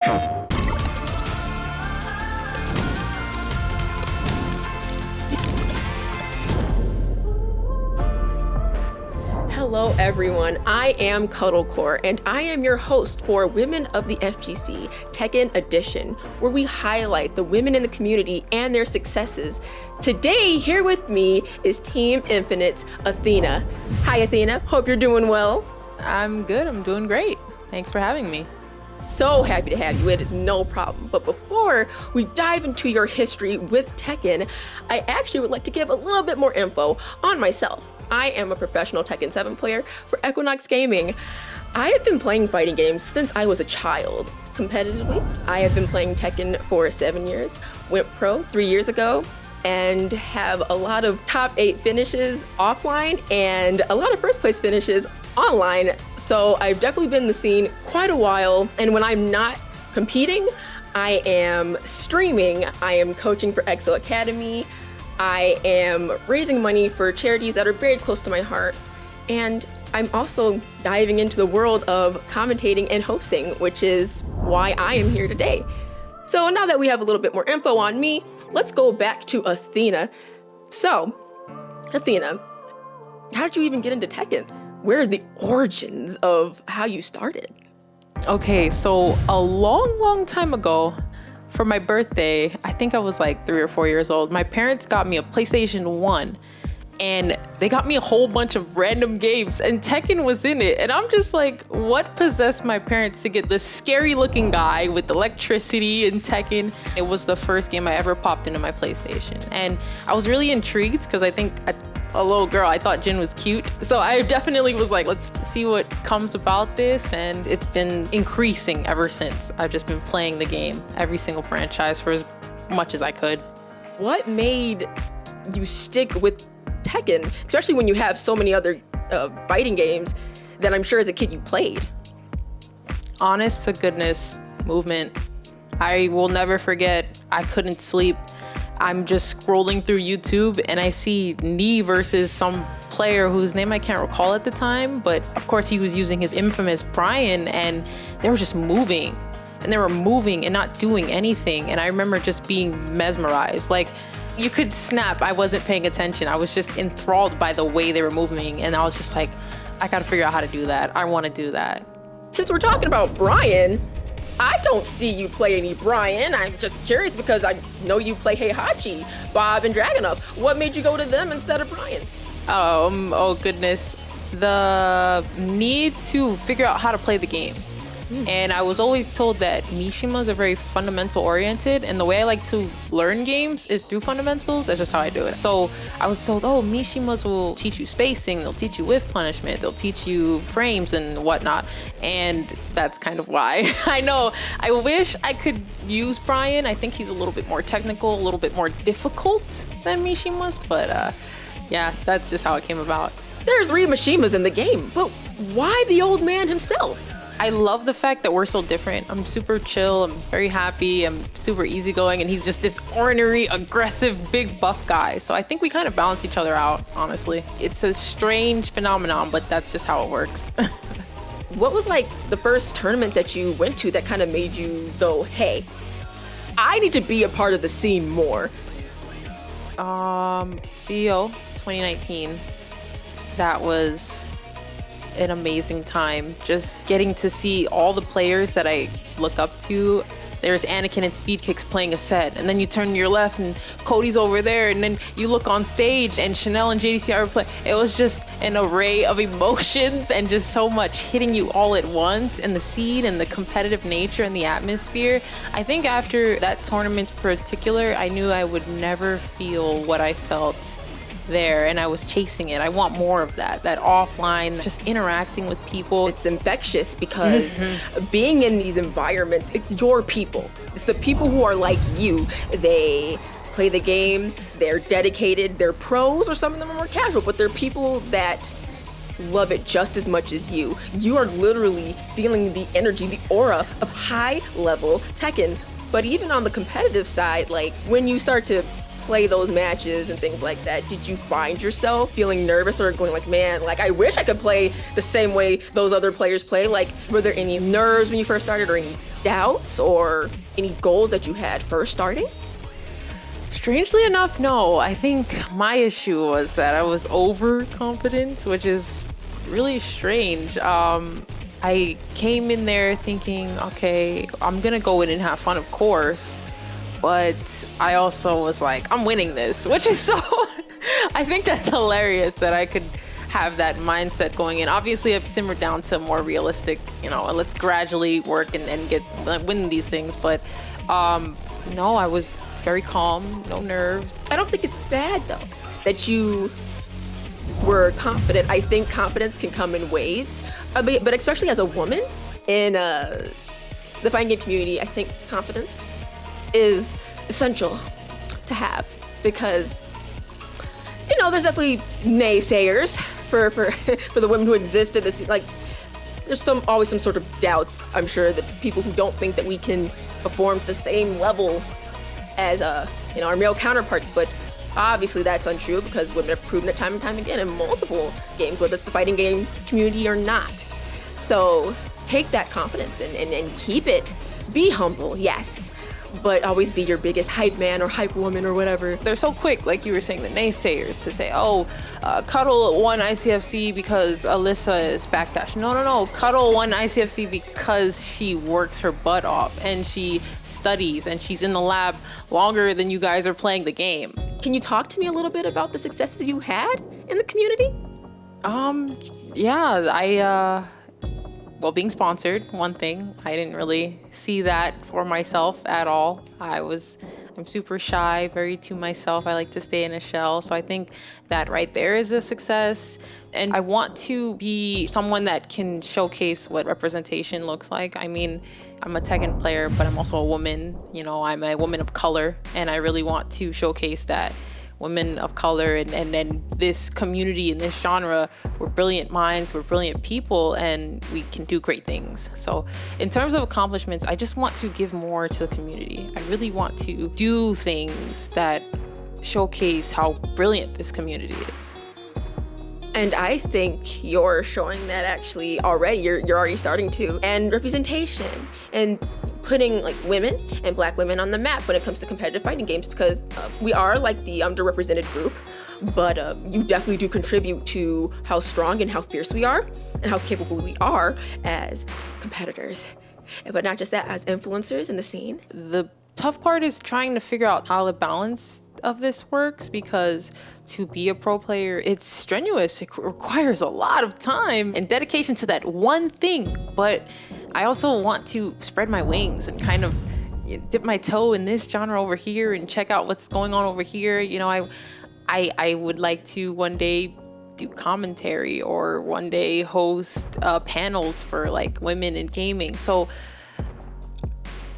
Hello everyone, I am Cuddlecore and I am your host for Women of the FGC Tekken Edition, where we highlight the women in the community and their successes. Today, here with me is Team Infinite's Athena. Hi Athena, hope you're doing well. I'm good, I'm doing great. Thanks for having me. So happy to have you, it is no problem. But before we dive into your history with Tekken, I actually would like to give a little bit more info on myself. I am a professional Tekken 7 player for equxgaming. I have been playing fighting games since I was a child. Competitively, I have been playing Tekken for 7 years, went pro 3 years ago, and have a lot of top 8 finishes offline and a lot of first place finishes online. So I've definitely been in the scene quite a while. And when I'm not competing, I am streaming, I am coaching for EXO Academy, I am raising money for charities that are very close to my heart, and I'm also diving into the world of commentating and hosting, which is why I am here today. So now that we have a little bit more info on me, let's go back to Athena. So, Athena, how did you even get into Tekken? Where are the origins of how you started? Okay, so a long time ago, for my birthday, I think I was like 3 or 4 years old, my parents got me a PlayStation 1 and they got me a whole bunch of random games and Tekken was in it. And I'm just like, what possessed my parents to get this scary looking guy with electricity in Tekken? It was the first game I ever popped into my PlayStation. And I was really intrigued because I think a little girl, I thought Jin was cute. So I definitely was like, let's see what comes about this. And it's been increasing ever since. I've just been playing the game, every single franchise for as much as I could. What made you stick with Tekken, especially when you have so many other fighting games that I'm sure as a kid you played? Honest to goodness, movement. I will never forget, I couldn't sleep. I'm just scrolling through YouTube and I see Knee versus some player whose name I can't recall at the time, but of course he was using his infamous Brian and they were just moving and they were moving and not doing anything. And I remember just being mesmerized. Like, you could snap, I wasn't paying attention. I was just enthralled by the way they were moving. And I was just like, I gotta figure out how to do that. I wanna do that. Since we're talking about Brian, I don't see you play any Brian. I'm just curious because I know you play Heihachi, Bob, and Dragunov. What made you go to them instead of Brian? Oh goodness. The need to figure out how to play the game. And I was always told that Mishimas are very fundamental oriented, and the way I like to learn games is through fundamentals. That's just how I do it. So I was told, oh, Mishimas will teach you spacing, they'll teach you whiff punishment, they'll teach you frames and whatnot. And that's kind of why. I know, I wish I could use Brian. I think he's a little bit more technical, a little bit more difficult than Mishimas, but yeah, that's just how it came about. There's 3 Mishimas in the game, but why the old man himself? I love the fact that we're so different. I'm super chill, I'm very happy, I'm super easygoing, and he's just this ornery, aggressive, big buff guy. So I think we kind of balance each other out, honestly. It's a strange phenomenon, but that's just how it works. What was like the first tournament that you went to that kind of made you go, hey, I need to be a part of the scene more? CEO 2019. That was an amazing time. Just getting to see all the players that I look up to. There's Anakin and Speed Kicks playing a set, and then you turn to your left and Cody's over there, and then you look on stage and Chanel and JDC are playing. It was just an array of emotions and just so much hitting you all at once, and the scene and the competitive nature and the atmosphere. I think after that tournament in particular, I knew I would never feel what I felt there, and I was chasing it. I want more of that offline, just interacting with people. It's infectious because being in these environments, it's your people. It's the people who are like you. They play the game, they're dedicated, they're pros, or some of them are more casual, but they're people that love it just as much as you. You are literally feeling the energy, the aura of high level Tekken. But even on the competitive side, like when you start to play those matches and things like that, did you find yourself feeling nervous or going like, man, like I wish I could play the same way those other players play? Like, were there any nerves when you first started or any doubts or any goals that you had first starting? Strangely enough, no. I think my issue was that I was overconfident, which is really strange. I came in there thinking, okay, I'm gonna go in and have fun, of course, but I also was like, I'm winning this, which is so, I think that's hilarious that I could have that mindset going in. Obviously, I've simmered down to more realistic, let's gradually work and get win these things, but no, I was very calm, no nerves. I don't think it's bad though that you were confident. I think confidence can come in waves, but especially as a woman in the fighting game community, I think confidence is essential to have because there's definitely naysayers for for the women who exist in this. Like, there's always some sort of doubts. I'm sure that people who don't think that we can perform to the same level as our male counterparts, but obviously that's untrue because women have proven it time and time again in multiple games, whether it's the fighting game community or not. So take that confidence and keep it. Be humble, yes, but always be your biggest hype man or hype woman or whatever. They're so quick, like you were saying, the naysayers, to say, Cuddle won ICFC because Alyssa is backdash. No. Cuddle won ICFC because she works her butt off and she studies and she's in the lab longer than you guys are playing the game. Can you talk to me a little bit about the successes you had in the community? Yeah, well, being sponsored, one thing. I didn't really see that for myself at all. I'm super shy, very to myself. I like to stay in a shell. So I think that right there is a success. And I want to be someone that can showcase what representation looks like. I mean, I'm a Tekken player, but I'm also a woman. I'm a woman of color, and I really want to showcase that women of color and then this community in this genre, we're brilliant minds, we're brilliant people, and we can do great things. So in terms of accomplishments, I just want to give more to the community. I really want to do things that showcase how brilliant this community is. And I think you're showing that actually already. You're already starting to. And representation and putting like women and Black women on the map when it comes to competitive fighting games, because we are like the underrepresented group, but you definitely do contribute to how strong and how fierce we are and how capable we are as competitors. But not just that, as influencers in the scene. The tough part is trying to figure out how the balance of this works, because to be a pro player, it's strenuous. It requires a lot of time and dedication to that one thing. But I also want to spread my wings and kind of dip my toe in this genre over here and check out what's going on over here. I would like to one day do commentary or one day host panels for like women in gaming. So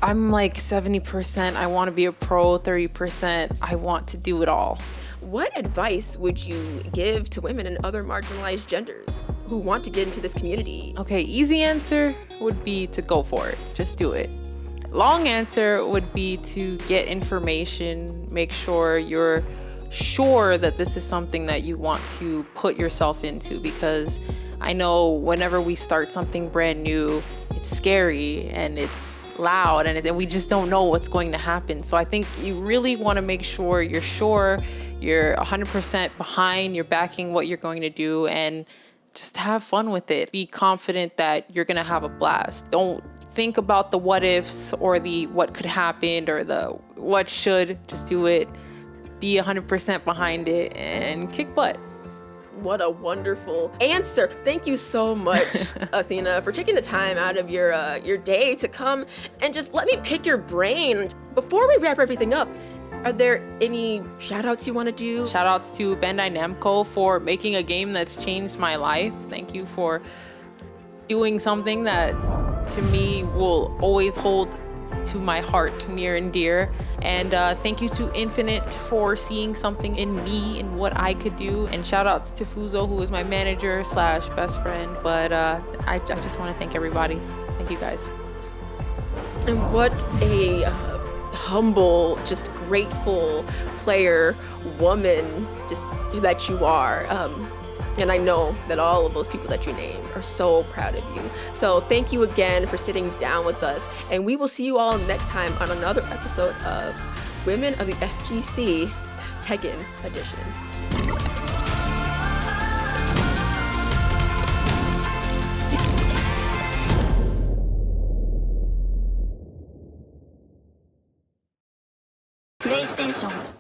I'm like 70%, I want to be a pro, 30%, I want to do it all. What advice would you give to women and other marginalized genders who want to get into this community? Okay, easy answer would be to go for it. Just do it. Long answer would be to get information, make sure you're sure that this is something that you want to put yourself into, because I know whenever we start something brand new, it's scary and it's loud and we just don't know what's going to happen. So I think you really want to make sure you're 100% behind, you're backing what you're going to do, and just have fun with it. Be confident that you're going to have a blast. Don't think about the what ifs or the what could happen or the what should. Just do it. Be 100% behind it and kick butt. What a wonderful answer. Thank you so much, Athena, for taking the time out of your day to come and just let me pick your brain. Before we wrap everything up, are there any shout outs you want to do? Shout outs to Bandainamco for making a game that's changed my life. Thank you for doing something that to me will always hold to my heart near and dear. And thank you to nfinite for seeing something in me and what I could do. And shout outs to Fuzo, who is my manager / best friend. But I just want to thank everybody. Thank you guys. And what a humble, just grateful player, woman, just that you are. And I know that all of those people that you named are so proud of you. So thank you again for sitting down with us. And we will see you all next time on another episode of Women of the FGC Tekken Edition. PlayStation